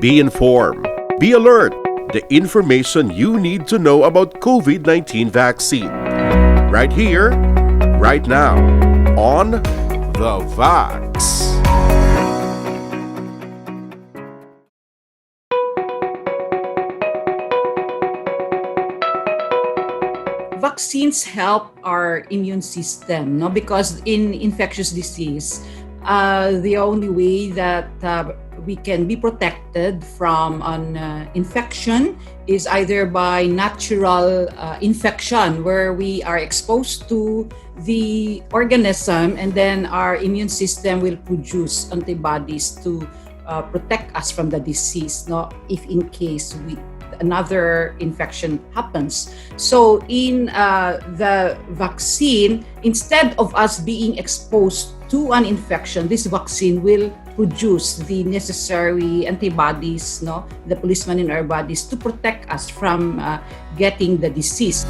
Be informed. Be alert. The information you need to know about COVID-19 vaccine. Right here, right now, on the VAX. Vaccines help our immune system, no? Because in infectious disease, the only way that we can be protected from an infection is either by natural infection, where we are exposed to the organism and then our immune system will produce antibodies to protect us from the disease, no? If in case another infection happens. So in the vaccine, instead of us being exposed to an infection, this vaccine will produce the necessary antibodies, no, the policeman in our bodies, to protect us from getting the disease.